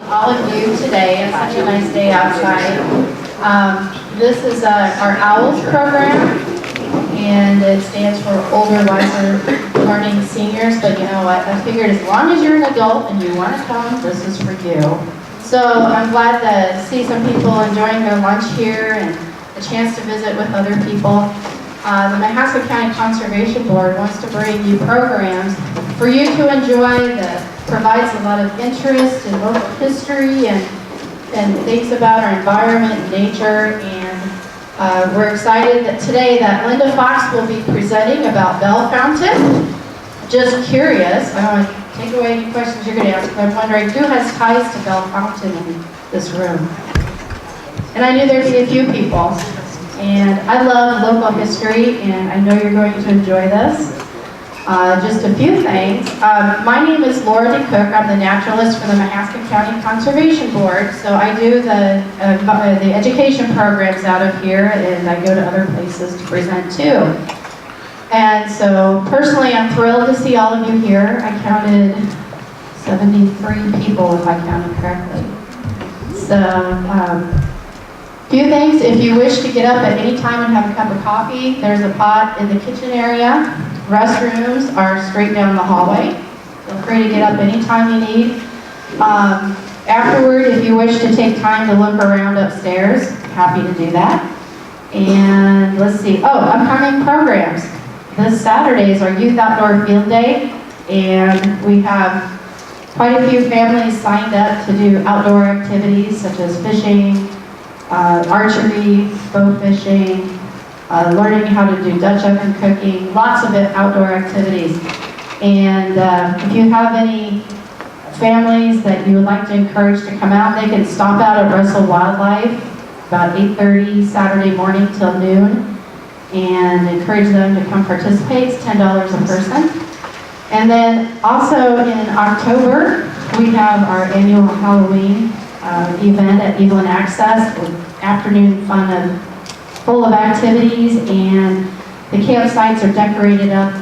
all of you today. It's such a nice day outside. This is our OWLS program, and it stands for Older, Wiser, Learning Seniors. But you know what? I figured as long as you're an adult and you want to come, this is for you. So I'm glad to see some people enjoying their lunch here and a chance to visit with other people. The Mahaska County Conservation Board wants to bring you programs for you to enjoy that provides a lot of interest in local history and things about our environment and nature. And we're excited that today that Linda Fox will be presenting about Belle Fountain. Just curious, I don't want to take away any questions you're going to ask, but I'm wondering who has ties to Belle Fountain in this room? And I knew there'd be a few people. And I love local history, and I know you're going to enjoy this. Just a few things. My name is Laura DeCook. I'm the naturalist for the Mahaska County Conservation Board. So I do the education programs out of here, and I go to other places to present too. And so personally, I'm thrilled to see all of you here. I counted 73 people, if I counted correctly. So. Few things, if you wish to get up at any time and have a cup of coffee, there's a pot in the kitchen area. Restrooms are straight down the hallway. Feel free to get up anytime you need. Afterward, if you wish to take time to look around upstairs, happy to do that. And let's see, upcoming programs. This Saturday is our Youth Outdoor Field Day, and we have quite a few families signed up to do outdoor activities such as fishing, archery, bow fishing, learning how to do Dutch oven cooking, lots of outdoor activities. And if you have any families that you would like to encourage to come out, they can stop out at Russell Wildlife about 8:30 Saturday morning till noon and encourage them to come participate. It's $10 a person. And then also in October, we have our annual Halloween event at Evelyn Access with afternoon fun and full of activities, and the campsites are decorated up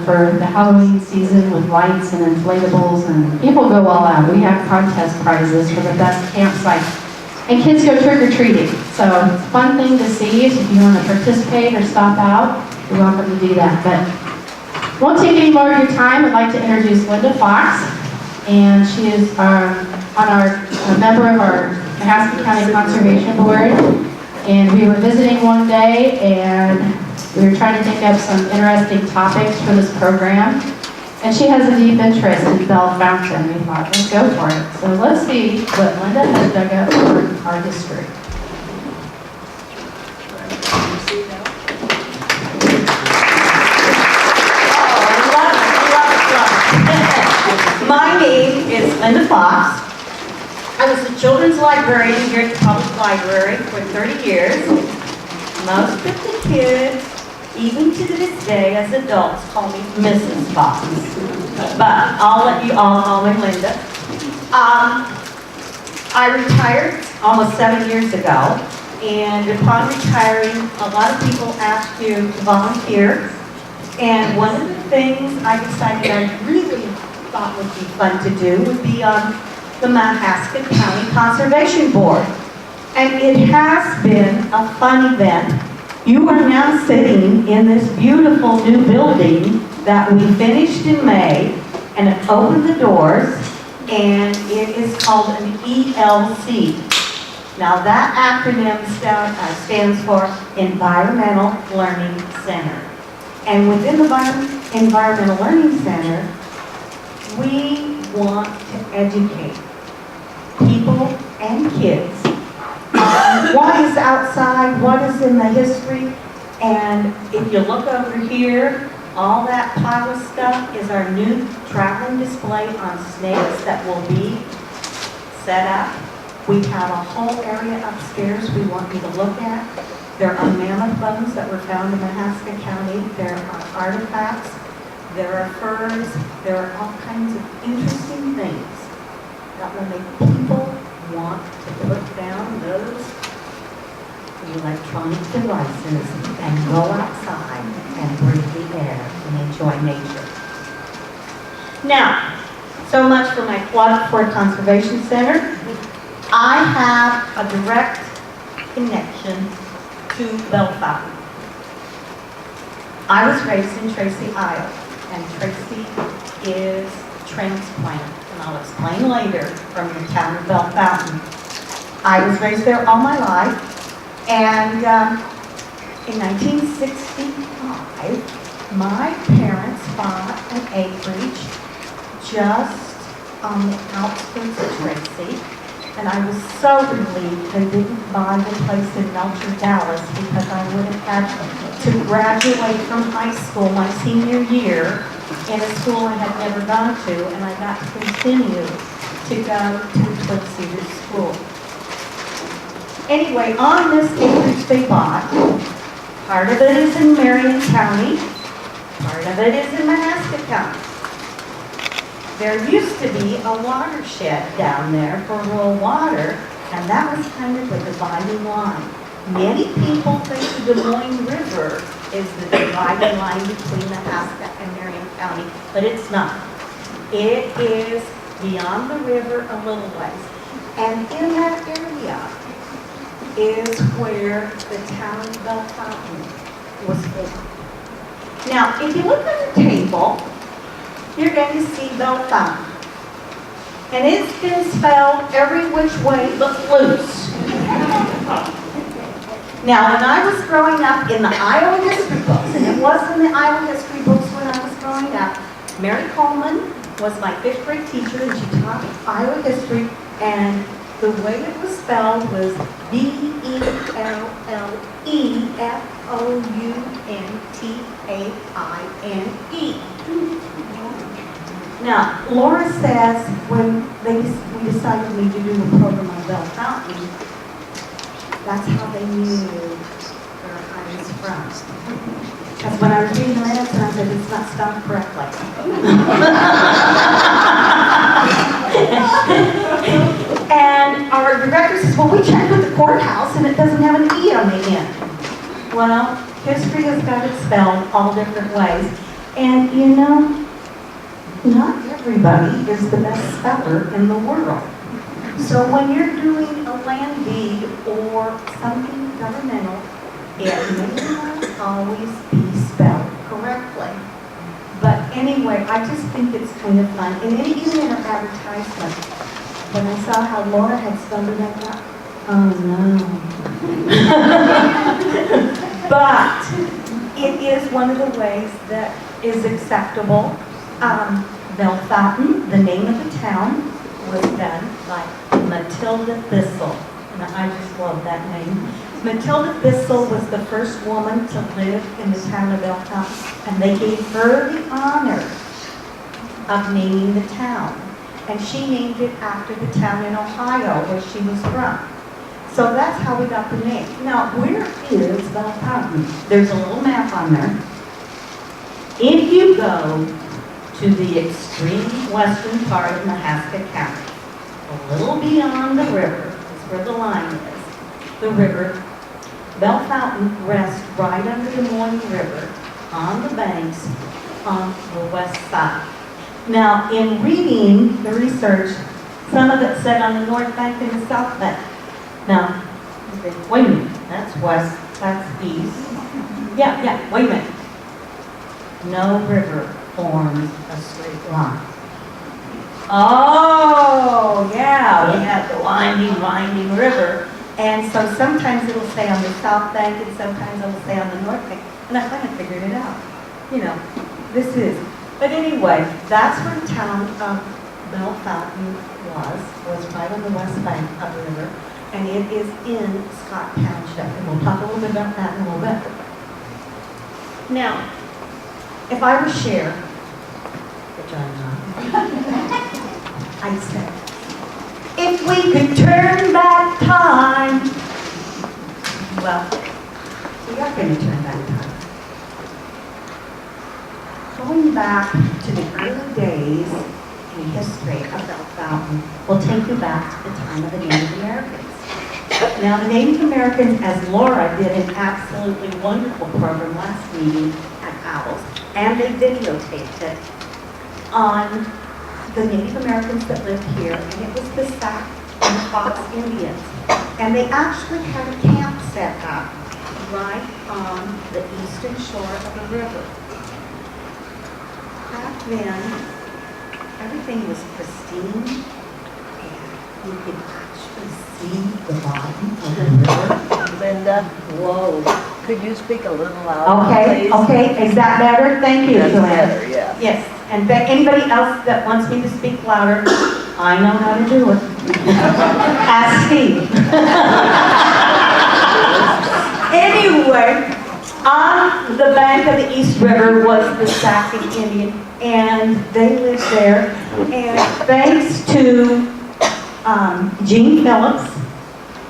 for the Halloween season with lights and inflatables, and people go all out. We have contest prizes for the best campsite, and kids go trick-or-treating. So it's a fun thing to see. So if you want to participate or stop out, you're welcome to do that. But won't take any more of your time. I'd like to introduce Linda Fox, and she is a member of our Mahaska County Conservation Board, and we were visiting one day and we were trying to think up some interesting topics for this program, and she has a deep interest in Belle Fountain. We thought, let's go for it. So let's see what Linda has dug up for our history. My name is Linda Fox. I was a children's librarian here at the public library for 30 years. Most of the kids, even to this day as adults, call me Mrs. Fox. But I'll let you all call me Linda. I retired almost 7 years ago, and upon retiring, a lot of people asked you to volunteer. And one of the things I decided I really thought would be fun to do would be on the Mahaska County Conservation Board. And it has been a fun event. You are now sitting in this beautiful new building that we finished in May, and it opened the doors, and it is called an ELC. Now that acronym stands for Environmental Learning Center. And within the Environmental Learning Center, we want to educate people and kids on what is outside, what is in the history. And if you look over here, all that pile of stuff is our new traveling display on snakes that will be set up. We have a whole area upstairs we want you to look at. There are mammoth bones that were found in Mahaska County. There are artifacts. There are furs. There are all kinds of interesting things that will make people want to put down those electronic devices and go outside and breathe the air and enjoy nature. Now, So much for my plug for Conservation Center. I have a direct connection to Belle Fountain. I was raised in Tracy, Iowa, and Tracy is transplant, and I'll explain later, from the town of Belle Fountain. I was raised there all my life, and in 1965, my parents bought an acreage just on the outskirts of Tracy, and I was so relieved they didn't buy the place in Melcher, Dallas, because I would have had to graduate from high school my senior year in a school I had never gone to, and I got to continue to go to the Twin Cedars School. Anyway, on this acreage they bought, part of it is in Marion County, part of it is in Mahaska County. There used to be a watershed down there for rural water, and that was kind of the dividing line. Many people think the Des Moines River is the dividing line between Mahaska and Marion County, but it's not. It is beyond the river a little ways. And in that area is where the town of Belle Fountain was formed. Now, if you look at the table, you're going to see Belle Fountain. And it's been spelled every which way but loose. Now, when I was growing up in the Iowa history books, and it was in the Iowa history books when I was growing up, Mary Coleman was my 5th grade teacher, and she taught Iowa history, and the way it was spelled was Belleffountaine. Now, Laura says when we decided we to do a program on Belle Fountain, that's how they knew where I was from. Because when I was reading the minutes, and I said, it's not spelled correctly. And our director says, well, we checked with the courthouse, and it doesn't have an E on the end. Well, history has got it spelled all different ways. And you know, not everybody is the best speller in the world. So when you're doing a land deed or something governmental, it may not always be spelled correctly. But anyway, I just think it's kind of fun. And then even in our advertisement, when I saw how Laura had spelled it, I thought, oh no. But it is one of the ways that is acceptable. Belle Fountain, the name of the town, was done by Matilda Thistle. And I just love that name. Matilda Thistle was the first woman to live in the town of Belle Fountain, and they gave her the honor of naming the town. And she named it after the town in Ohio where she was from. So that's how we got the name. Now, where is Belle Fountain? There's a little map on there. If you go to the extreme western part of Mahaska County, a little beyond the river, is where the line is, the river, Belle Fountain rests right under the Moines River on the banks on the west side. Now, in reading the research, some of it said on the north bank and the south bank. Now, you think, wait a minute, that's west, that's east. Yeah, wait a minute. No river forms a straight line. Oh, yeah, we have the winding river. And so sometimes it'll say on the south bank and sometimes it'll say on the north bank. And I kind of figured it out. You know, this is. But anyway, that's where the town of Belle Fountain was right on the west bank of the river. And it is in Scott Township. And we'll talk a little bit about that in a little bit. Now, if I were Cher, which I'm not, I'd say, if we could turn back time. Well, we are going to turn back time. Going back to the early days in history of Belle Fountain will take you back to the time of the Native Americans. Now, the Native Americans, as Laura did an absolutely wonderful program last meeting at OWLS, and they videotaped it on the Native Americans that lived here, and it was the Sac and the Fox Indians. And they actually had a camp set up right on the eastern shore of the river. Back then, everything was pristine, and you could actually see the bottom of the river. Linda, Whoa. could you speak a little louder, Okay, please? okay, is that better? Thank you, That's Joanne. better, yeah. Yes, and anybody else that wants me to speak louder, I know how to do it. Ask Steve. Anyway, on the bank of the East River was the Sac Indian, and they lived there. And thanks to Gene Phillips,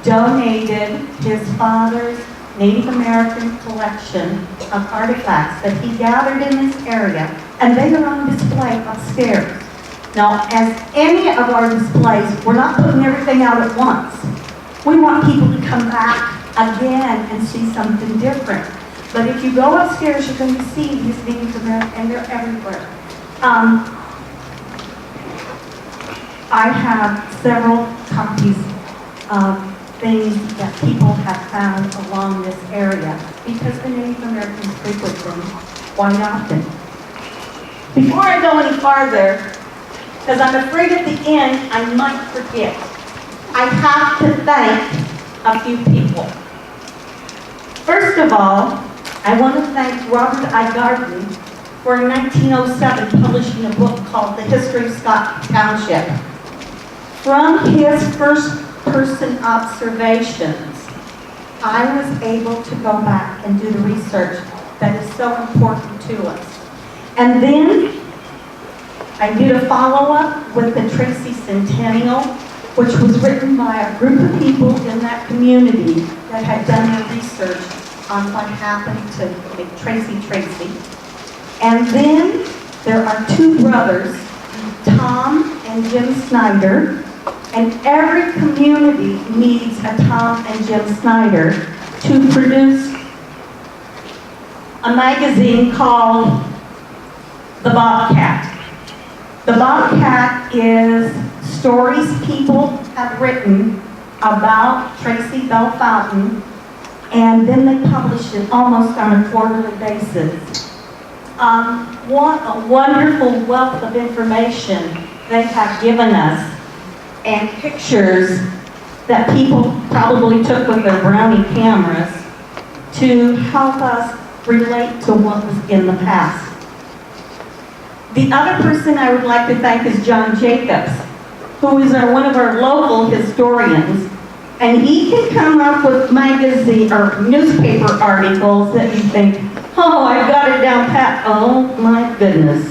donated his father's Native American collection of artifacts that he gathered in this area, and they are on display upstairs. Now, as any of our displays, we're not putting everything out at once. We want people to come back again and see something different. But if you go upstairs, you're going to see these Native American, and they're everywhere. I have several copies of things that people have found along this area because the Native Americans frequent them quite often. Before I go any farther, because I'm afraid at the end I might forget, I have to thank a few people. First of all, I want to thank Robert I. Garden for in 1907 publishing a book called The History of Scott Township. From his first-person observations, I was able to go back and do the research that is so important to us. And then I did a follow-up with the Tracy Centennial, which was written by a group of people in that community that had done their research on what happened to Tracy. And then there are two brothers, Tom and Jim Snyder, and every community needs a Tom and Jim Snyder to produce a magazine called The Bobcat. The Bobcat is stories people have written about Tracy Belle Fountain, and then they publish it almost on a quarterly basis. What a wonderful wealth of information they have given us, and pictures that people probably took with their brownie cameras to help us relate to what was in the past. The other person I would like to thank is John Jacobs, who is one of our local historians, and he can come up with magazine or newspaper articles that you think, oh, I've got it down pat. Oh my goodness,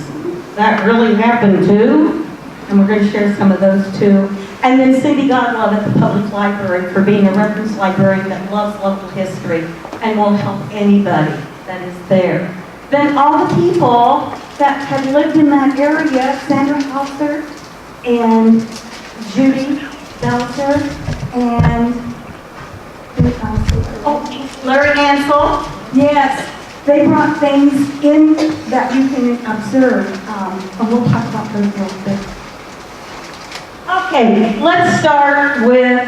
that really happened too? And we're going to share some of those too. And then Cindy Godlove at the Public Library for being a reference librarian that loves local history and will help anybody that is there. Then all the people that had lived in that area, Sandra Hauser and Judy Belzer and Larry Ansel. Yes, they brought things in that you can observe, and we'll talk about those a little bit. Okay, let's start with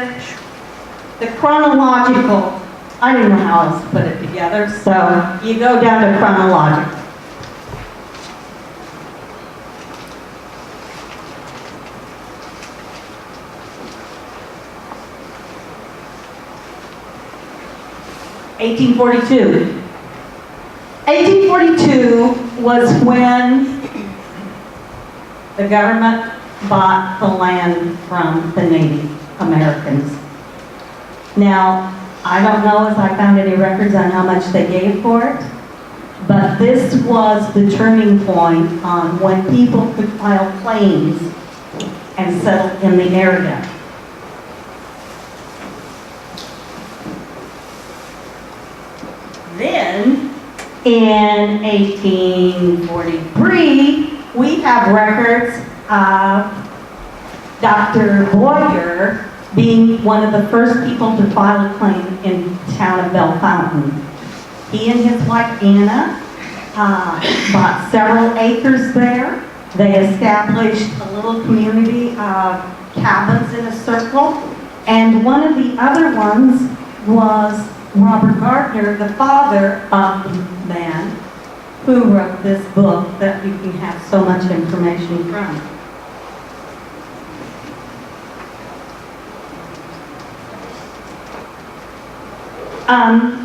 the chronological. I didn't know how else to put it together, so you go down to chronological. (1842) was when the government bought the land from the Native Americans. Now, I don't know if I found any records on how much they gave for it, but this was the turning point on when people could file claims and settle in the area. Then, in 1843, we have records of Dr. Boyer being one of the first people to file a claim in the town of Belle Fountain. He and his wife Anna bought several acres there, They established a little community of cabins in a circle, and one of the other ones was Robert Gardner, the father of the man who wrote this book that you can have so much information from. Um,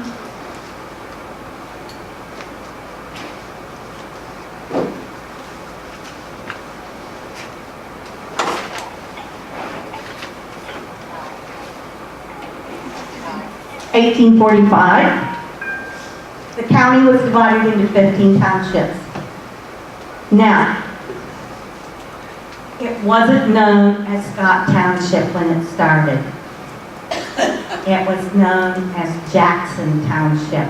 1845, the county was divided into 15 townships. Now, it wasn't known as Scott Township when it started. It was known as Jackson Township.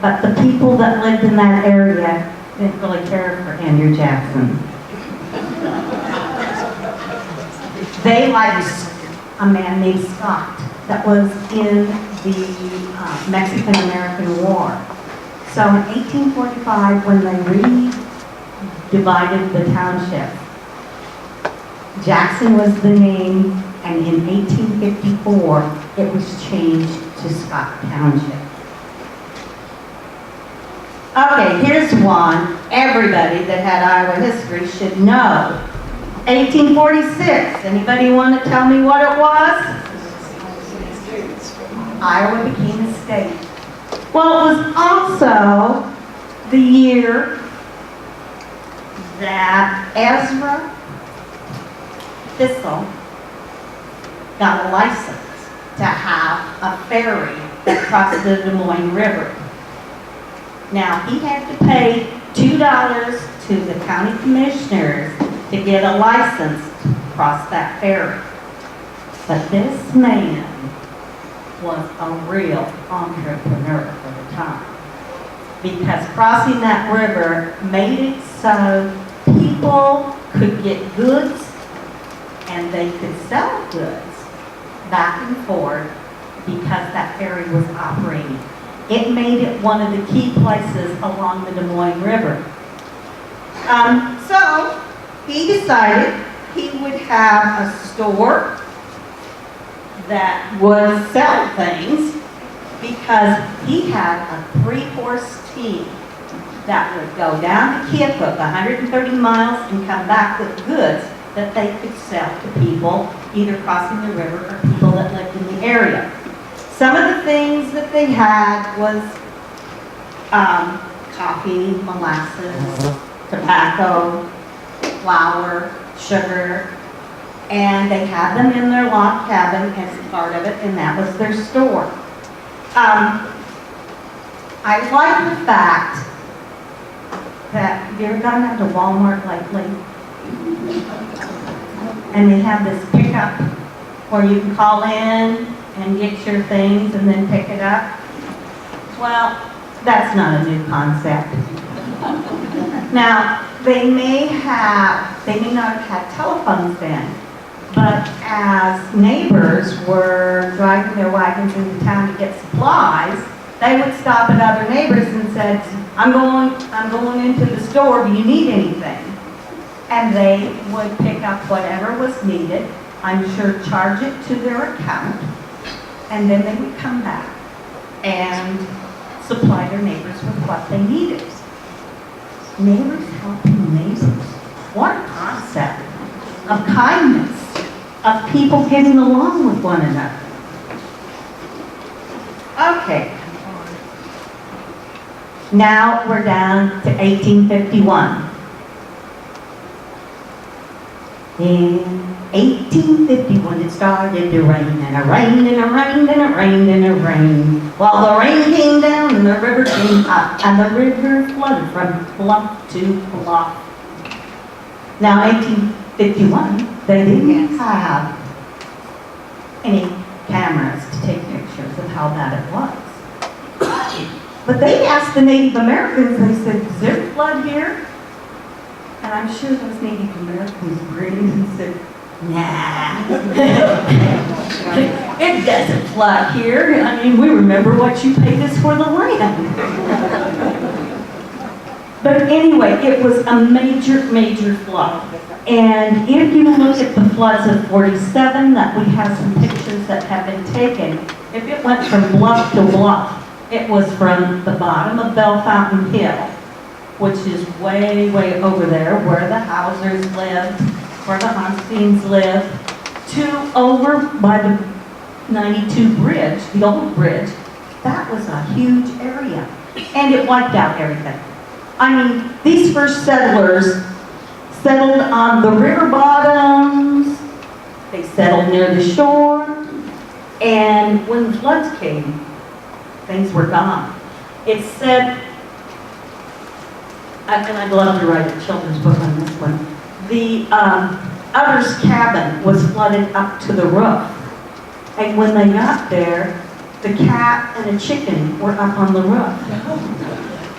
But the people that lived in that area didn't really care for Andrew Jackson. They liked a man named Scott that was in the Mexican-American War. So in 1845, when they divided the township, Jackson was the name, and in 1854, it was changed to Scott Township. Okay, here's one everybody that had Iowa history should know. 1846, anybody want to tell me what it was? Iowa became a state. Well, it was also the year that Ezra Thistle got a license to have a ferry that crossed the Des Moines River. Now, he had to pay $2 to the county commissioners to get a license to cross that ferry. But this man was a real entrepreneur for the time, because crossing that river made it so people could get goods and they could sell goods back and forth because that ferry was operating. It made it one of the key places along the Des Moines River. So he decided he would have a store that would sell things, because he had a 3-horse team that would go down to Keokuk 130 miles and come back with goods that they could sell to people either crossing the river or people that lived in the area. Some of the things that they had was coffee, molasses, tobacco, flour, sugar, and they had them in their log cabin as part of it, and that was their store. I like the fact that, have you ever gone down to Walmart lately? And they have this pickup where you can call in and get your things and then pick it up. Well, that's not a new concept. Now, they may not have had telephones then, but as neighbors were driving their wagons into town to get supplies, they would stop at other neighbors and said, I'm going into the store, do you need anything? And they would pick up whatever was needed, I'm sure charge it to their account, and then they would come back and supply their neighbors with what they needed. Neighbors helping neighbors. What a concept of kindness, of people getting along with one another. Okay. Now we're down to 1851. In 1851 it started to rain, and it rained, and it rained, and it rained, and it rained. Well, the rain came down and the river came up, and the river flooded from bluff to bluff. Now, 1851, they didn't have any cameras to take pictures of how bad it was. But they asked the Native Americans, they said, is there a flood here? And I'm sure those Native Americans grinned and said, nah. It doesn't flood here. I mean, we remember what you paid us for the land. But anyway, it was a major, major flood. And if you look at the floods of 47, that we have some pictures that have been taken, if it went from bluff to bluff, it was from the bottom of Belle Fountain Hill, which is way, way over there where the Hausers lived, where the Hunsteins lived, to over by the 92 bridge, the old bridge. That was a huge area. And it wiped out everything. I mean, these first settlers settled on the river bottoms, they settled near the shore, and when the floods came, things were gone. It said, and I'd love to write a children's book on this one, the other's cabin was flooded up to the roof. And when they got there, the cat and a chicken were up on the roof.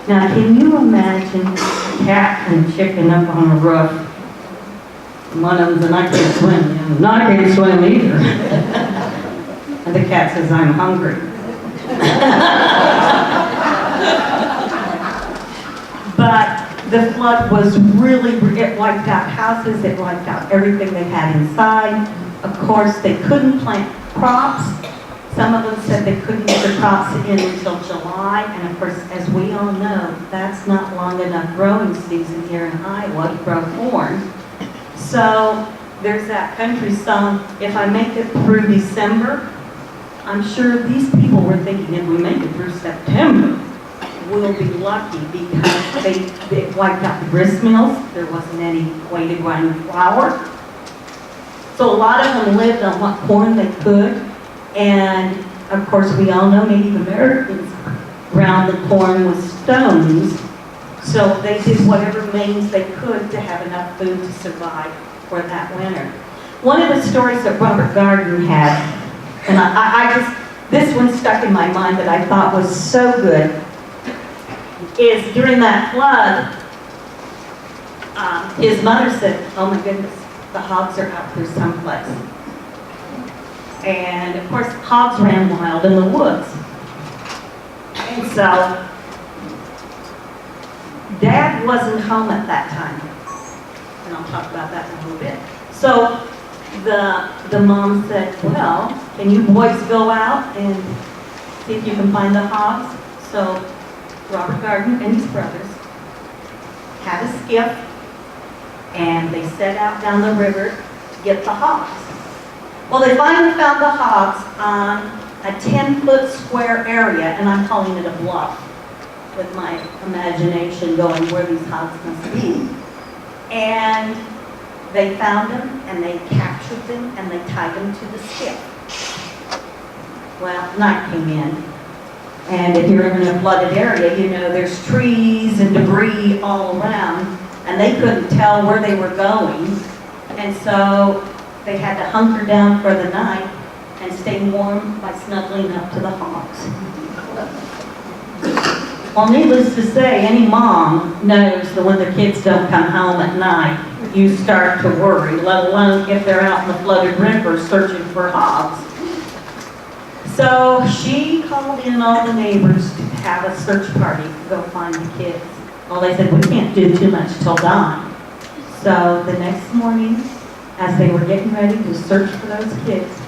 Now, can you imagine a cat and a chicken up on a roof? One of them's, and I can't swim, and I can't swim either. And the cat says, I'm hungry. But the flood was really, it wiped out houses, it wiped out everything they had inside. Of course, they couldn't plant crops. Some of them said they couldn't get the crops in until July, and of course, as we all know, that's not long enough growing season here in Iowa to grow corn. So there's that country song, if I make it through December, I'm sure these people were thinking if we make it through September, we'll be lucky because they wiped out the grist mills. There wasn't any way to grind flour. So a lot of them lived on what corn they could. And of course, we all know Native Americans ground the corn with stones. So they did whatever means they could to have enough food to survive for that winter. One of the stories that Robert Garden had, and I just, this one stuck in my mind that I thought was so good, is during that flood, his mother said, oh my goodness, the hogs are out there someplace. And of course, hogs ran wild in the woods. And so, Dad wasn't home at that time. And I'll talk about that in a little bit. So, the mom said, well, can you boys go out and see if you can find the hogs? So, Robert Garden and his brothers had a skiff, and they set out down the river to get the hogs. Well, they finally found the hogs on a 10-foot square area, and I'm calling it a bluff, with my imagination going where these hogs must be. And they found them, and they captured them, and they tied them to the skiff. Well, night came in, and if you're in a flooded area, you know there's trees and debris all around, and they couldn't tell where they were going, and so they had to hunker down for the night and stay warm by snuggling up to the hogs. Well, needless to say, any mom knows that when the kids don't come home at night, you start to worry, let alone if they're out in the flooded river searching for hogs. So she called in all the neighbors to have a search party to go find the kids. Well, they said, we can't do too much till dawn. So the next morning, as they were getting ready to search for those kids,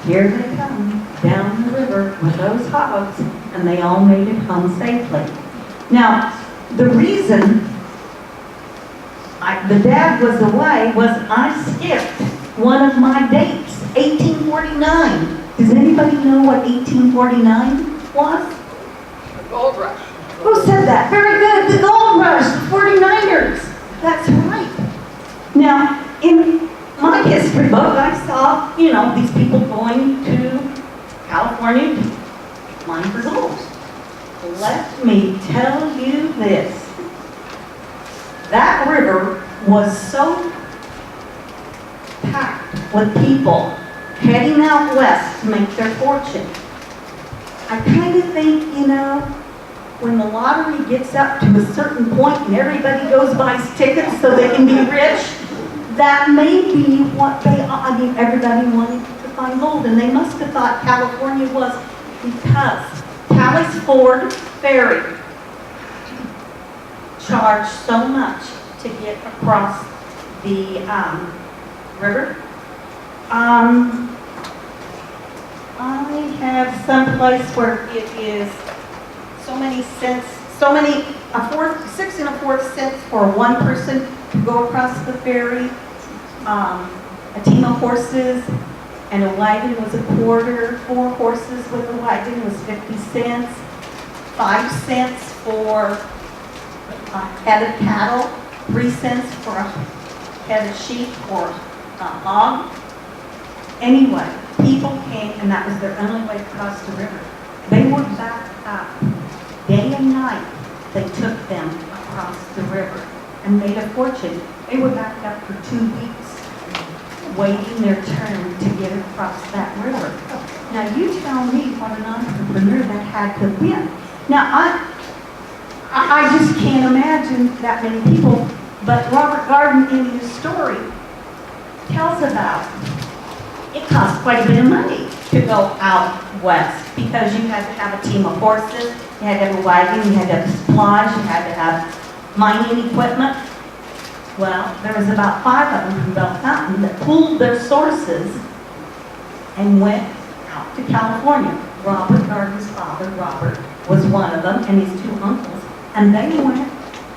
here they come down the river with those hogs, and they all made it home safely. Now, the reason the dad was away was I skipped one of my dates, 1849. Does anybody know what 1849 was? The gold rush. Who said that? Very good, the gold rush, the 49ers. That's right. Now, in my history book, I saw, these people going to California to mine for gold. Let me tell you this. That river was so packed with people heading out west to make their fortune. I kind of think, when the lottery gets up to a certain point and everybody goes buys tickets so they can be rich, that may be what everybody wanted to find gold, and they must have thought California was, because Tally's Ford Ferry charge so much to get across the river. I have some place where it is so many cents, six and a fourth cents for one person to go across the ferry. A team of horses and a wagon was a quarter. 4 horses with a wagon was 50 cents. 5 cents for a head of cattle. 3 cents for a head of sheep or a hog. Anyway, people came and that was their only way to cross the river. They were backed up. Day and night, they took them across the river and made a fortune. They were backed up for 2 weeks, waiting their turn to get across that river. Now you tell me what an entrepreneur that had to have been. Now I just can't imagine that many people, but Robert Garden in his story tells about it cost quite a bit of money to go out west because you had to have a team of horses, you had to have a wagon, you had to have supplies, you had to have mining equipment. Well, there was about 5 of them from Belle Fountain that pooled their sources and went out to California. Robert Garden's father, Robert, was one of them, and his 2 uncles. And they went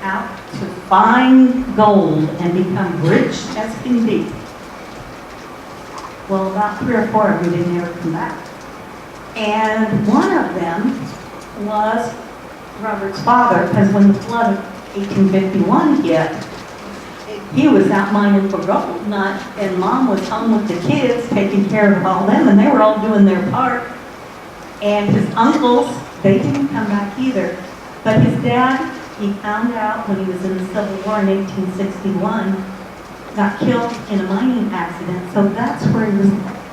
out to find gold and become rich as can be. Well, about 3 or 4 of them didn't ever come back. And one of them was Robert's father, because when the flood of 1851 hit, he was out mining for gold, and Mom was home with the kids, taking care of all them, and they were all doing their part. And his uncles, they didn't come back either. But his dad, he found out when he was in the Civil War in 1861, got killed in a mining accident, so that's where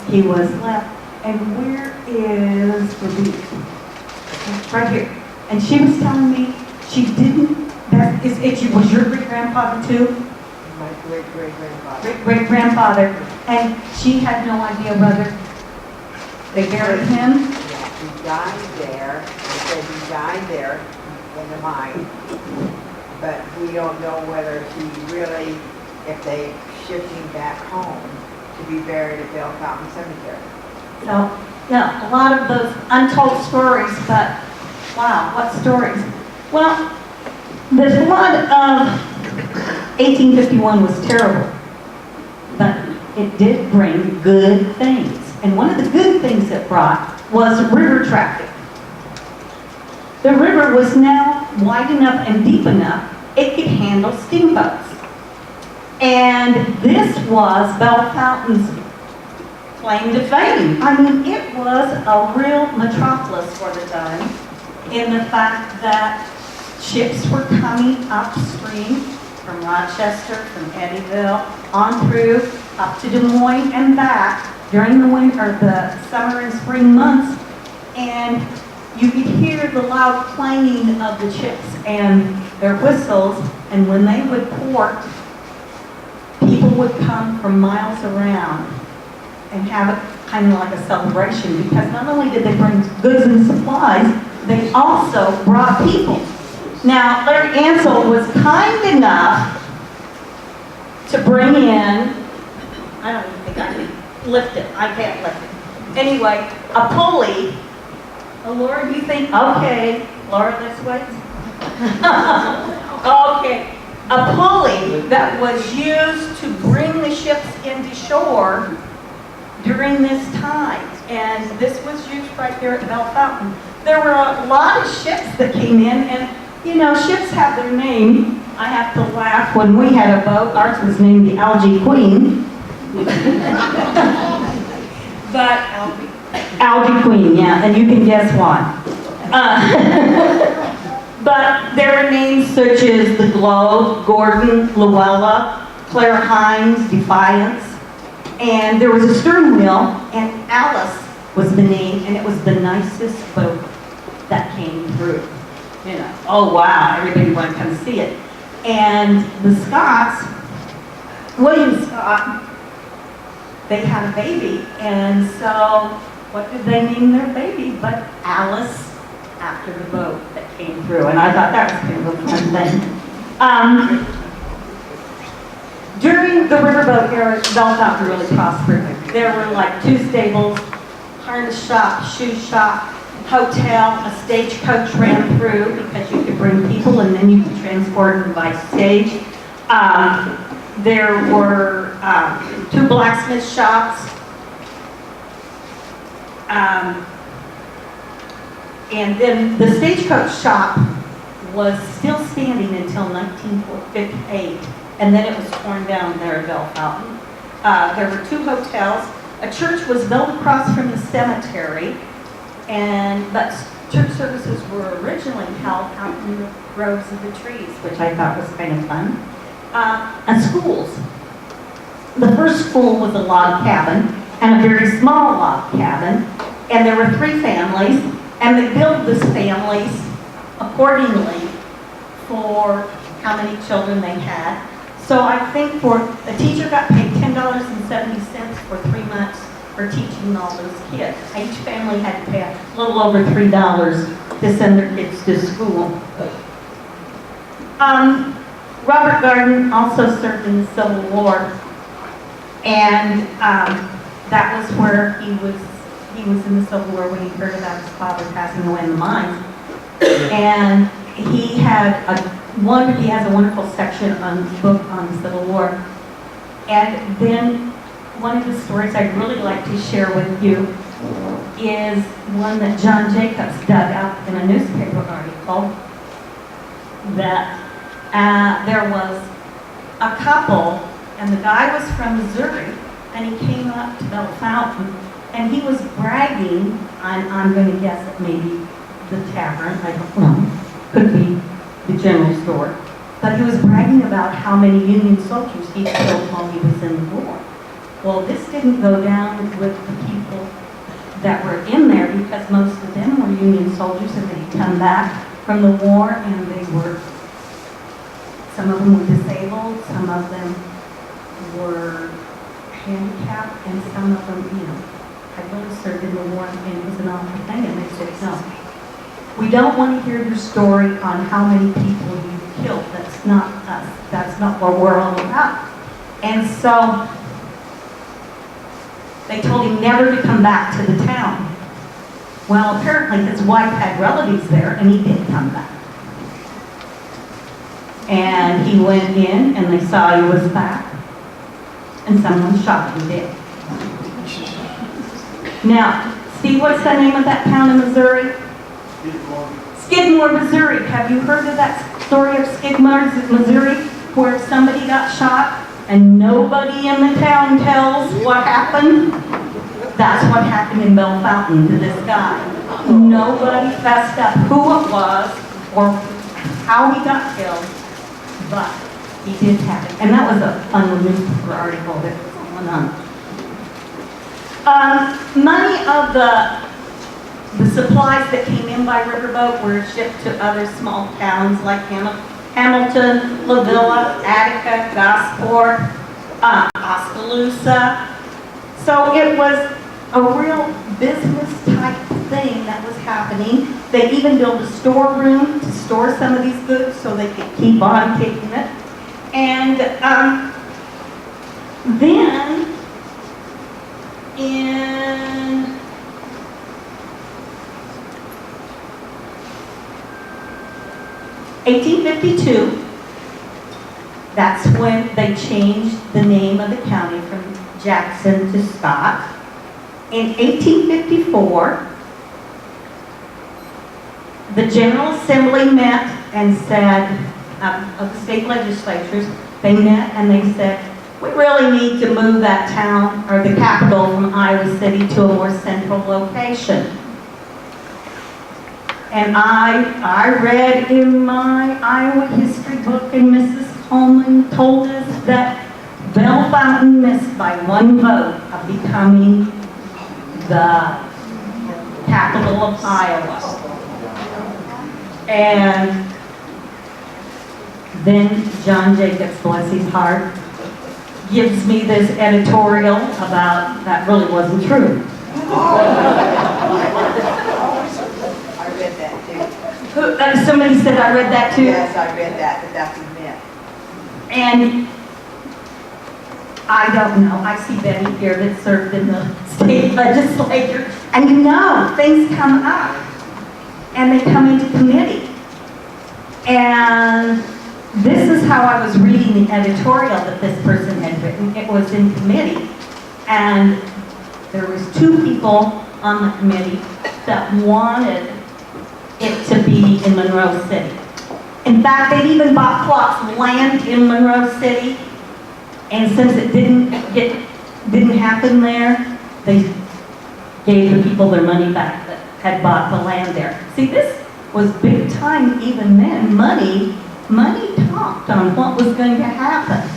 he was left. And where is the beach? Right here. And she was telling me she didn't, it was your great-grandfather too? My great-great-grandfather. Great-great-grandfather. And she had no idea whether they buried him? Yeah, he died there. They said he died there in the mine. But we don't know whether he really, if they shipped him back home to be buried at Belle Fountain Cemetery. So, yeah, a lot of those untold stories, but wow, what stories. Well, the flood of 1851 was terrible, but it did bring good things. And one of the good things it brought was river traffic. The river was now wide enough and deep enough it could handle steamboats. And this was Belle Fountain's claim to fame. I mean, it was a real metropolis for the time in the fact that ships were coming upstream from Rochester, from Eddyville, on through up to Des Moines and back during the winter, the summer and spring months, and you could hear the loud clanging of the ships and their whistles, and when they would port, people would come from miles around and have it kind of like a celebration, because not only did they bring goods and supplies, they also brought people. Now, Larry Ansel was kind enough to bring in, I don't even think I can lift it, I can't lift it. Anyway, a pulley. Oh, Laura, you think, okay, Laura, this way? Okay, a pulley that was used to bring the ships into shore during this time. And this was used right here at Belle Fountain. There were a lot of ships that came in, and you know, ships have their name. I have to laugh. When we had a boat, ours was named the Algae Queen. But Algae Queen, yeah, and you can guess why. But there were names such as the Globe, Gordon, Luella, Claire Hines, Defiance, and there was a stern wheel, and Alice was the name, and it was the nicest boat that came through. You know, oh wow, everybody wanted to come see it. And the Scotts, William Scott, they had a baby, and so what did they name their baby but Alice, after the boat that came through? And I thought that was kind of a fun thing. During the riverboat era, Belle Fountain really prospered. There were like 2 stables, harness shop, shoe shop, hotel, a stagecoach ran through because you could bring people and then you could transport them by stage. There were 2 blacksmith shops. And then the stagecoach shop was still standing until 1958, and then it was torn down there at Belle Fountain. There were 2 hotels. A church was built across from the cemetery, but church services were originally held out in the groves of the trees, which I thought was kind of fun. And schools. The first school was a log cabin, and a very small log cabin, and there were 3 families, and they built these families accordingly for how many children they had. So I think a teacher got paid $10.70 for 3 months for teaching all those kids. Each family had to pay a little over $3 to send their kids to school. Robert Garden also served in the Civil War, and that was where he was in the Civil War when he heard about his father passing away in the mines. And he has a wonderful section on the book on the Civil War. And then one of the stories I'd really like to share with you is one that John Jacobs dug up in a newspaper article, that there was a couple, and the guy was from Missouri, and he came up to Belle Fountain, and he was bragging, I'm going to guess it maybe the tavern, I don't know, could be the general store, but he was bragging about how many Union soldiers he killed while he was in the war. Well, this didn't go down with the people that were in there, because most of them were Union soldiers, and they'd come back from the war, and some of them were disabled, some of them were handicapped, and some of them, had really served in the war, and it was an awful thing, and they said, no, we don't want to hear your story on how many people you've killed. That's not us. That's not what we're all about. And so they told him never to come back to the town. Well, apparently his wife had relatives there, and he did come back. And he went in, and they saw he was back, and someone shot him dead. Now, Steve, what's the name of that town in Missouri? Skidmore, Missouri. Have you heard of that story of Skidmore, Missouri, where somebody got shot and nobody in the town tells what happened? That's what happened in Belle Fountain to this guy. Nobody fessed up who it was or how he got killed, but he did have it. And that was a fun newspaper article that went on. Many of the supplies that came in by riverboat were shipped to other small towns like Hamilton, La Villa, Attica, Gosport, Oskaloosa. So it was a real business type thing that was happening. They even built a storeroom to store some of these goods so they could keep on taking it. And then in 1852, that's when they changed the name of the county from Jackson to Scott. In 1854, the General Assembly met and said, of the state legislatures, they met and they said, we really need to move that town or the capital from Iowa City to a more central location. And I read in my Iowa history book, and Mrs. Coleman told us that Belle Fountain missed by 1 vote of becoming the capital of Iowa. And then John Jacobs, bless his heart, gives me this editorial about that really wasn't true. I read that too. Somebody said I read that too? Yes, I read that that's a myth. And I don't know, I see Betty here that served in the state legislature, and you know, things come up, and they come into committee. And this is how I was reading the editorial that this person had written. It was in committee, and there was 2 people on the committee that wanted it to be in Monroe City. In fact, they'd even bought plots of land in Monroe City, and since it didn't happen there, they gave the people their money back that had bought the land there. See, this was big time even then. Money talked on what was going to happen.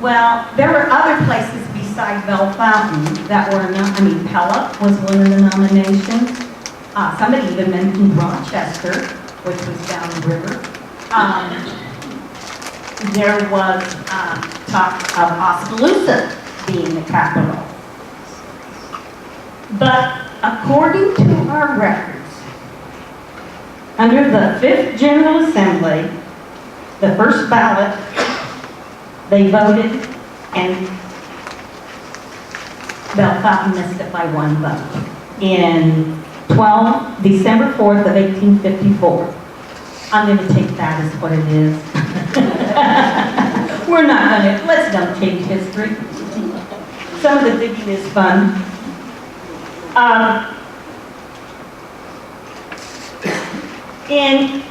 Well, there were other places besides Belle Fountain that were not, Pella was one of the nominations. Somebody even mentioned Rochester, which was down the river. There was talk of Oskaloosa being the capital. But according to our records, under the 5th General Assembly, the first ballot, they voted, and Belle Fountain missed it by 1 vote. In December 4th of 1854. I'm going to take that as what it is. Let's don't change history. Some of the digging is fun. In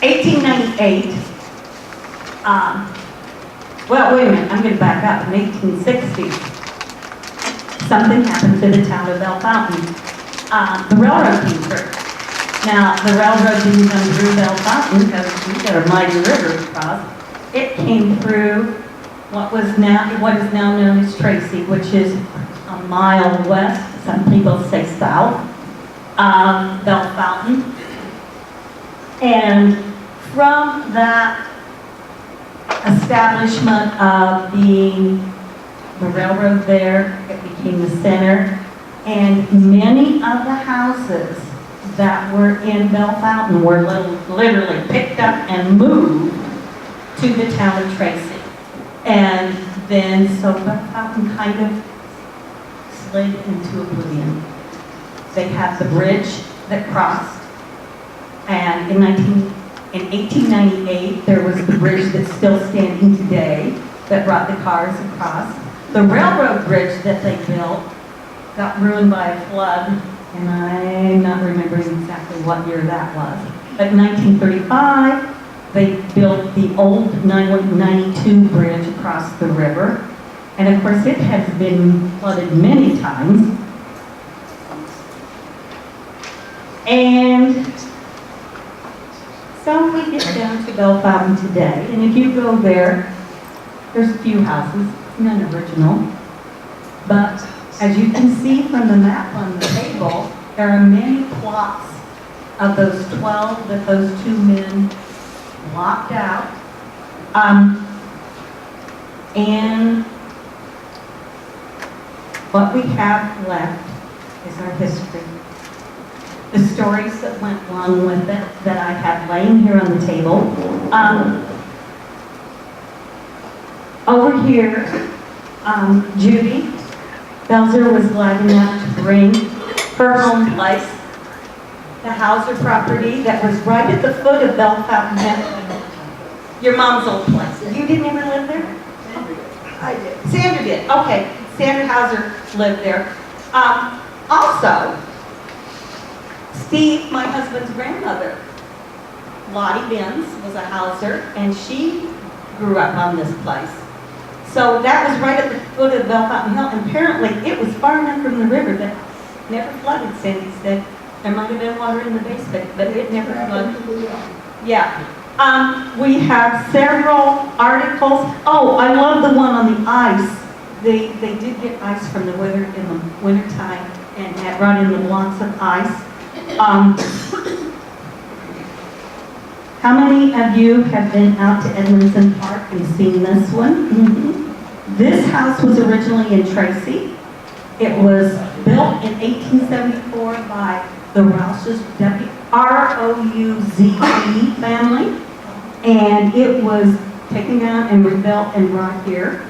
1898, well, wait a minute, I'm going to back up. In 1860, something happened to the town of Belle Fountain. The railroad came through. Now, the railroad didn't come through Belle Fountain because we got a mighty river to cross. It came through what is now known as Tracy, which is a mile west, some people say south, of Belle Fountain. And from that establishment of being the railroad there, it became the center. And many of the houses that were in Belle Fountain were literally picked up and moved to the town of Tracy. And then, so Belle Fountain kind of slid into oblivion. They had the bridge that crossed, and in 1898, there was the bridge that's still standing today that brought the cars across. The railroad bridge that they built got ruined by a flood, and I'm not remembering exactly what year that was. But in 1935, they built the old 9192 bridge across the river, and of course it has been flooded many times. And so we get down to Belle Fountain today, and if you go there, there's a few houses, none original, but as you can see from the map on the table, there are many plots of those 12 that those 2 men locked out. And what we have left is our history. The stories that went along with it that I have laying here on the table. Over here, Judy Belzer was glad enough to bring her home place, the Hauser property that was right at the foot of Belle Fountain Hill. Your mom's old place. You didn't ever live there? I did. Sandra did. Okay, Sandra Hauser lived there. Also, Steve, my husband's grandmother, Lottie Benz, was a Hauser, and she grew up on this place. So that was right at the foot of Belle Fountain Hill, and apparently it was far enough from the river that it never flooded, Sandy said. There might have been water in the basement, but it never flooded. Yeah. We have several articles. Oh, I love the one on the ice. They did get ice from the weather in the wintertime, and that brought in the blocks of ice. How many of you have been out to Edmondson Park and seen this one? Mm-hmm. This house was originally in Tracy. It was built in 1874 by the Rouses, ROUZE family, and it was taken down and rebuilt and brought here.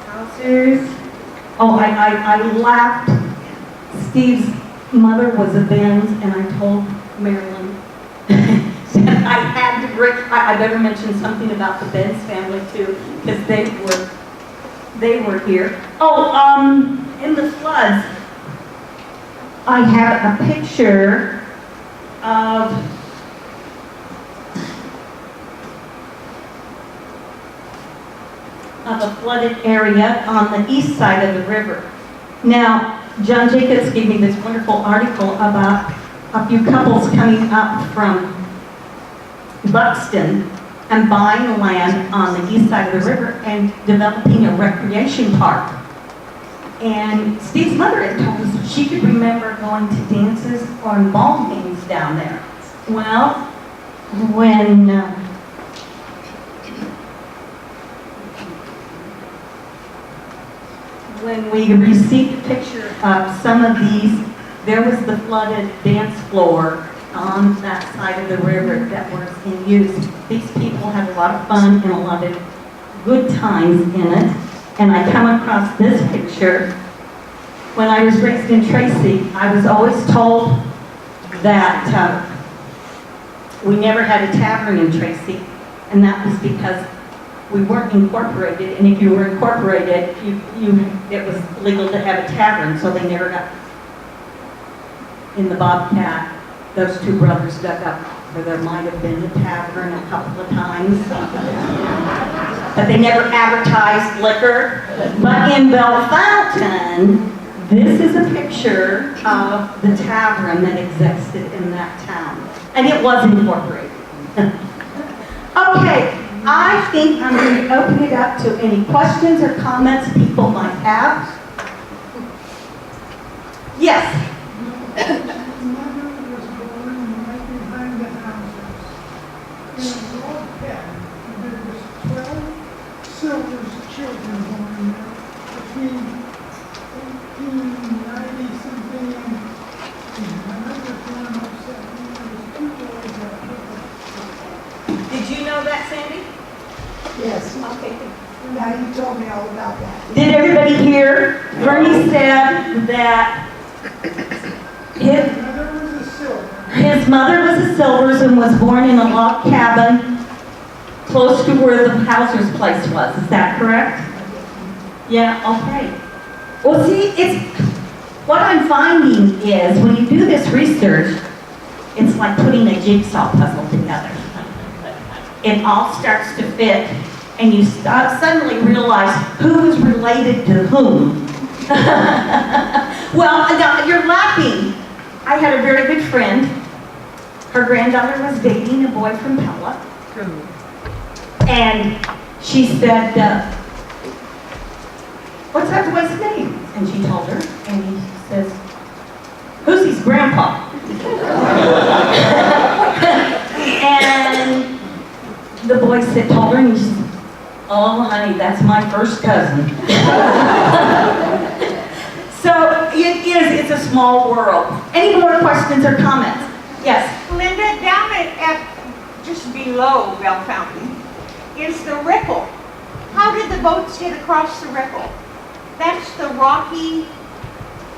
Houses. Oh, I laughed. Steve's mother was a Benz, and I told Marilyn that I had to bring, I better mention something about the Benz family too, because they were here. Oh, in the floods, I have a picture of a flooded area on the east side of the river. Now, John Jacobs gave me this wonderful article about a few couples coming up from Buxton and buying land on the east side of the river and developing a recreation park. And Steve's mother had told us she could remember going to dances or ball games down there. Well, when we received a picture of some of these, there was the flooded dance floor on that side of the river that was in use. These people had a lot of fun and a lot of good times in it. And I come across this picture. When I was raised in Tracy, I was always told that we never had a tavern in Tracy, and that was because we weren't incorporated, and if you were incorporated, it was legal to have a tavern, so they never got. In the Bobcat, those two brothers dug up where there might have been a tavern a couple of times, but they never advertised liquor. But in Belle Fountain, this is a picture of the tavern that existed in that town, and it was incorporated. Okay. I think I'm going to open it up to any questions or comments people might have. Yes? My mother was born right behind the houses. In a log cabin. There was 12 Silver's children born there between 1890 something and when I was born, there was 2 boys that were. Did you know that, Sandy? Yes, Okay. now you told me all about that. Did everybody hear? Bernie said that My mother was a Silver. his mother was a Silvers and was born in a log cabin close to where the Hauser's place was. Is that correct? Yeah, okay. Well, see, what I'm finding is when you do this research, it's like putting a jigsaw puzzle together. It all starts to fit, and you suddenly realize who is related to whom. Well, now you're laughing. I had a very good friend. Her granddaughter was dating a boy from Pella. And she said, what's that boy's name? And she told her, and he says, who's his grandpa? And the boy told her, and she said, oh, honey, that's my first cousin. So it's a small world. Any more questions or comments? Yes? Linda, down at just below Belle Fountain is the ripple. How did the boats get across the ripple? That's the rocky,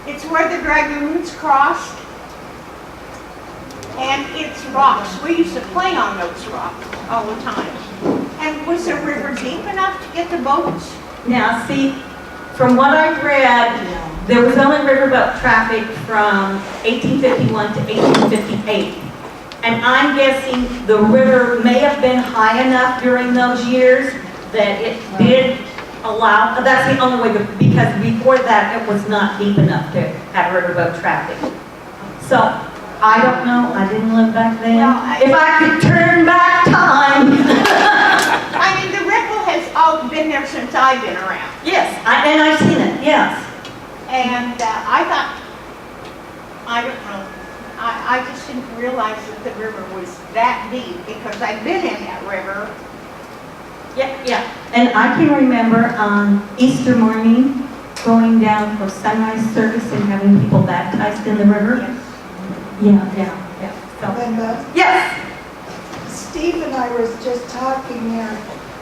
it's where the dragoons crossed. And it's rocks. We used to play on those rocks all the time. And was the river deep enough to get the boats? Now, see, from what I've read, there was only riverboat traffic from 1851 to 1858. And I'm guessing the river may have been high enough during those years that it did allow, that's the only way, because before that it was not deep enough to have riverboat traffic. So, I don't know, I didn't live back then. Well, If I could turn back time. I mean, the ripple has all been there since I've been around. Yes, and I've seen it, yes. And I thought, I don't know, I just didn't realize that the river was that deep because I've been in that river. Yeah. And I can remember on Easter morning going down for sunrise service and having people baptized in the river. Yes. Yeah. So, Linda, yes, Steve and I was just talking there.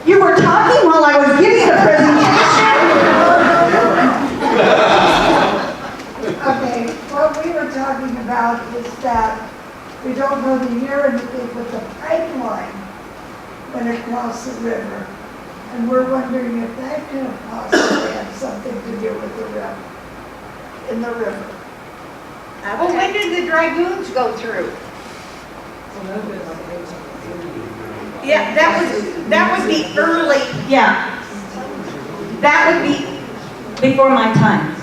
you were talking while I was giving the presentation. Okay, what we were talking about is that we don't know the year and they put the pipeline went across the river. And we're wondering if that could have possibly had something to do with the river, in the river. Well, when did the dragoons go through? Yeah, that would be early. Yeah. That would be before my time.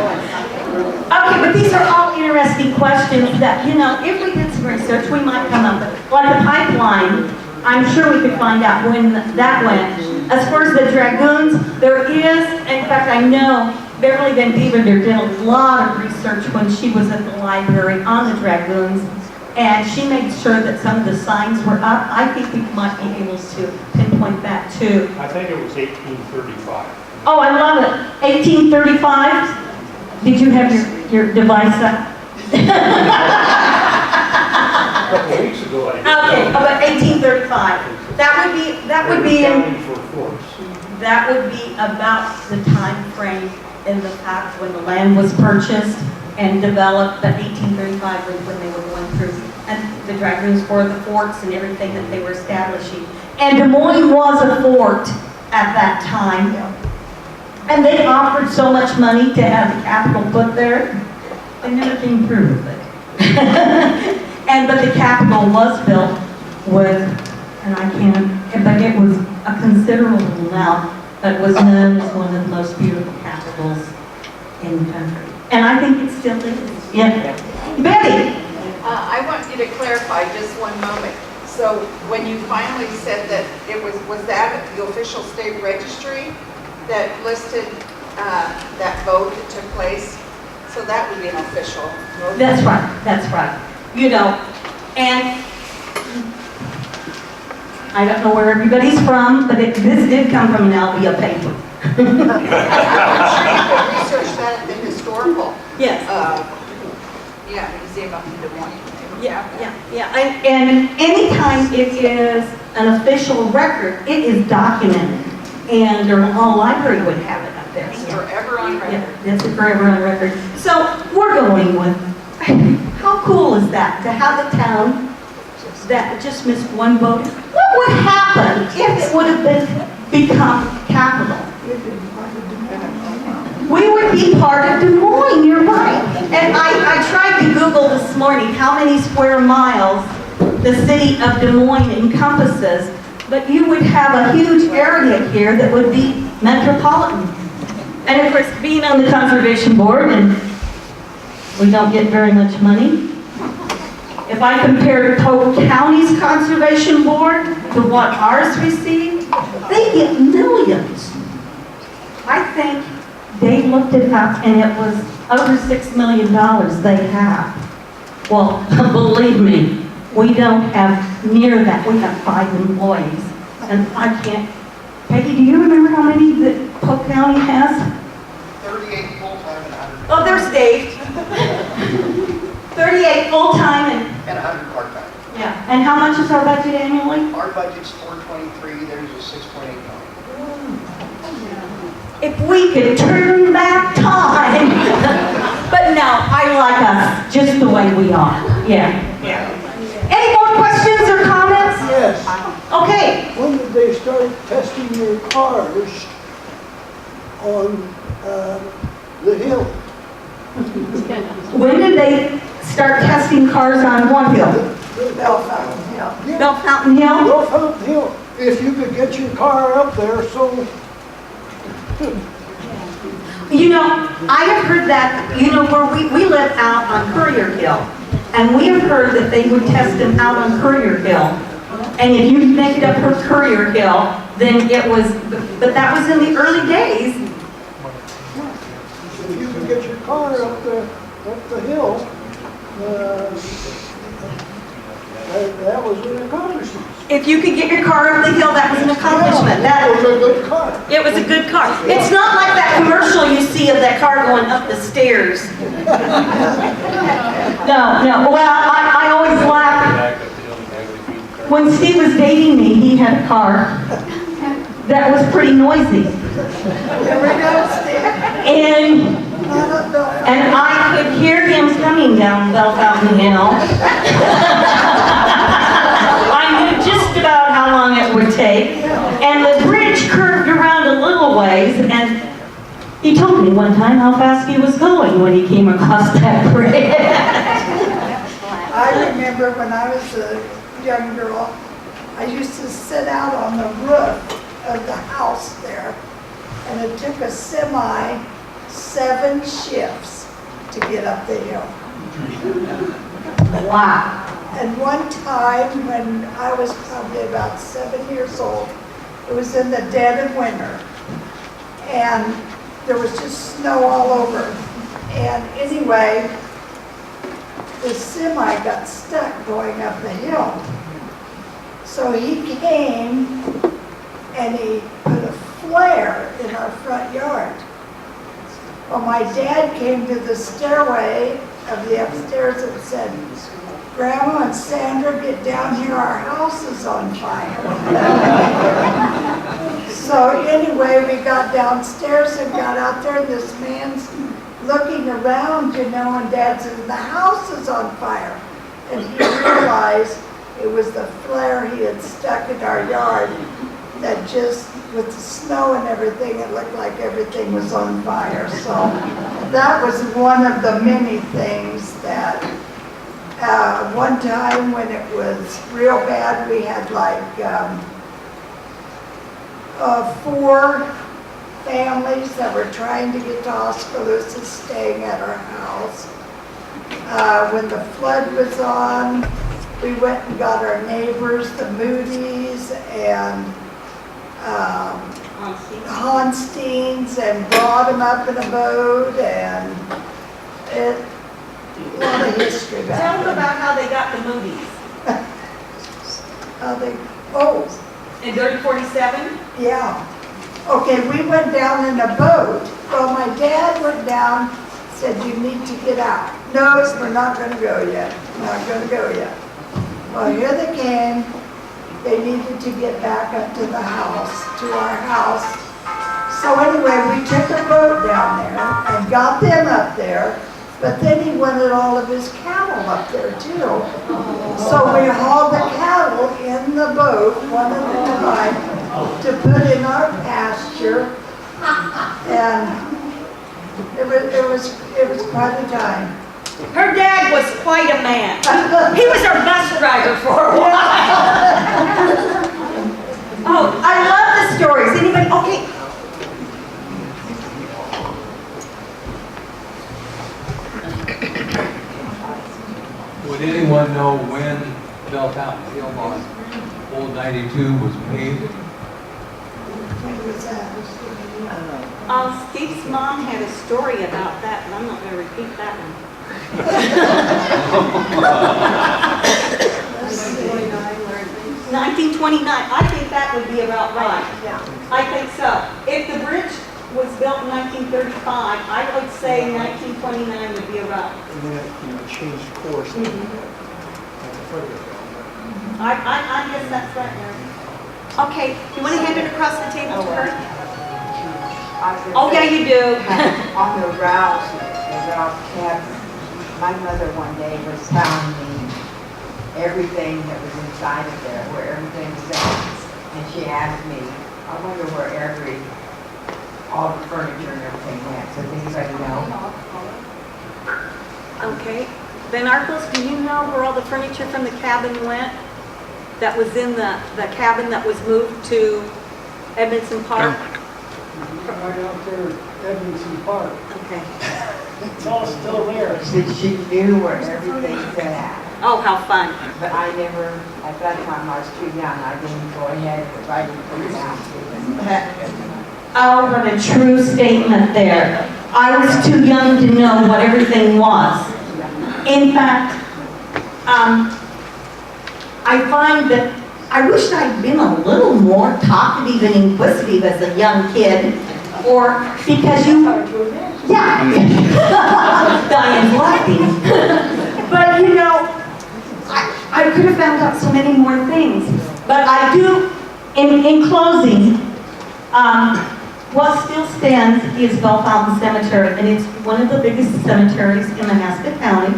Okay, but these are all interesting questions that, you know, if we did some research, we might come up with. Like the pipeline, I'm sure we could find out when that went. As far as the dragoons, there is, in fact, I know Beverly Van Dievender did a lot of research when she was at the library on the dragoons, and she made sure that some of the signs were up. I think we might be able to pinpoint that too. I think it was 1835. Oh, I love it. 1835? Did you have your device up? A couple of weeks ago, I did. Okay, about 1835. That would be Counting for force. that would be about the time frame in the fact when the land was purchased and developed. But 1835 was when they were going through, and the dragoons were the forts and everything that they were establishing. And Des Moines was a fort at that time. And they offered so much money to have the Capitol put there, they never came through with it. But the Capitol was built with, and I can't, but it was a considerable amount, but was known as one of the most beautiful capitals in the country. And I think it still is. Yeah. Betty? I want you to clarify just one moment. So when you finally said that it was that the official state registry that listed that vote that took place? So that would be an official vote? That's right. You know, and I don't know where everybody's from, but this did come from an Albia paper. I'm sure you could research that at the historical, Yes. museum up in Des Moines. Yeah. And anytime it is an official record, it is documented. And our whole library would have it up there. It's forever on record. Yeah, it's forever on record. So we're going with, how cool is that to have a town that just missed one vote? What would happen if it would have become capital? We would be part of Des Moines, you're right. And I tried to Google this morning how many square miles the city of Des Moines encompasses, but you would have a huge area here that would be metropolitan. And of course, being on the Conservation Board, and we don't get very much money. If I compare Polk County's Conservation Board to what ours receive, they get millions. I think they looked it up and it was over $6 million they have. Well, believe me, we don't have near that. We have 5 employees. And I can't, Peggy, do you remember how many that Polk County has? 38 full-time and 100. Oh, there's Dave. 38 full-time And 100 part-time. yeah. And how much is our budget annually? Our budget's 423, theirs is 6.8 million. If we could turn back time. But no, I like us just the way we are. Yeah. Any more questions or comments? Yes. Okay. When did they start testing your cars on the hill? When did they start testing cars on one hill? Belle Fountain Hill. Belle Fountain Hill? Belle Fountain Hill. If you could get your car up there, so You know, I have heard that, you know, where we live out on Courier Hill, and we have heard that they would test them out on Courier Hill. And if you make it up for Courier Hill, then it was, but that was in the early days. if you could get your car up the hill, That was an accomplishment. If you could get your car up the hill, that was an accomplishment. That was a good car. It was a good car. It's not like that commercial you see of that car going up the stairs. No, well, I always laugh. When Steve was dating me, he had a car that was pretty noisy. And I could hear him coming down Belle Fountain Hill. I knew just about how long it would take. And the bridge curved around a little ways, and he told me one time how fast he was going when he came across that bridge. I remember when I was a young girl, I used to sit out on the roof of the house there, and it took a semi 7 shifts to get up the hill. Wow. And one time when I was probably about 7 years old, it was in the dead of winter, and there was just snow all over. And anyway, the semi got stuck going up the hill. So he came and he put a flare in our front yard. Well, my dad came to the stairway of the upstairs and said, "Grandma and Sandra, get down here, our house is on fire." So anyway, we got downstairs and got out there, and this man's looking around, you know, and Dad said, "The house is on fire." And he realized it was the flare he had stuck in our yard that just, with the snow and everything, it looked like everything was on fire. So that was one of the many things that, one time when it was real bad, we had like 4 families that were trying to get to Oskaloosa staying at our house. When the flood was on, we went and got our neighbors, the Moody's and Honsteins, and brought them up in a boat, and a lot of history back Tell them then. about how they got the movies. In 3047? Yeah. Okay, we went down in a boat. Well, my dad went down, said, "You need to get out." "No, we're not going to go yet. Not going to go yet." Well, here they came. They needed to get back up to the house, to our house. So anyway, we took a boat down there and got them up there, but then he wanted all of his cattle up there too. So we hauled the cattle in the boat one at a time to put in our pasture, and it was quite a time. Her dad was quite a man. He was our bus driver for a while. Oh, I love the stories. Anybody? Okay. Would anyone know when Belle Fountain Hill on Old 92 was paved? When was that? Steve's mom had a story about that, and I'm not going to repeat that one. 1929. I think that would be about right. Yeah. I think so. If the bridge was built in 1935, I would say 1929 would be about. And then it changed course. I guess that's right, Mary. Okay, you want to hand it across the table to her? Oh, yeah, you do. On the route cabin, my mother one day was telling me everything that was inside of there, where everything was at. And she asked me, I wonder where all the furniture and everything went. So does anybody know? Okay. Ben Arkels, do you know where all the furniture from the cabin went? That was in the cabin that was moved to Edmondson Park? Right out there at Edmondson Park. Okay. It's all still there. She knew where everything's at. Oh, how fun. But I never, at that time, I was too young. I didn't go ahead and I didn't put it out. Oh, what a true statement there. I was too young to know what everything was. In fact, I find that I wished I'd been a little more talkative and inquisitive as a young kid, or because you, yeah. Diane's laughing. But you know, I could have found out so many more things. But I do, in closing, what still stands is Belle Fountain Cemetery, and it's one of the biggest cemeteries in Mahaska County.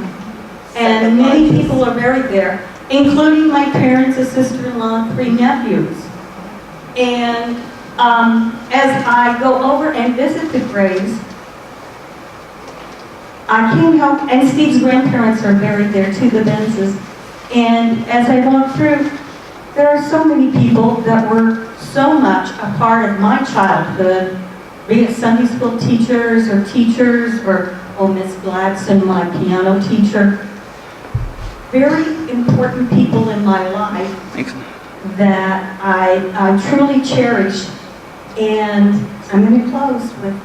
And many people are buried there, including my parents, a sister-in-law, and 3 nephews. And as I go over and visit the graves, I can't help, and Steve's grandparents are buried there too, the Benzes. And as I walk through, there are so many people that were so much a part of my childhood, be it Sunday school teachers, or Miss Gladson, my piano teacher. Very important people in my life that I truly cherish. And I'm going to close with,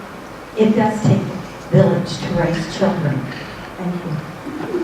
it does take a village to raise children. Thank you.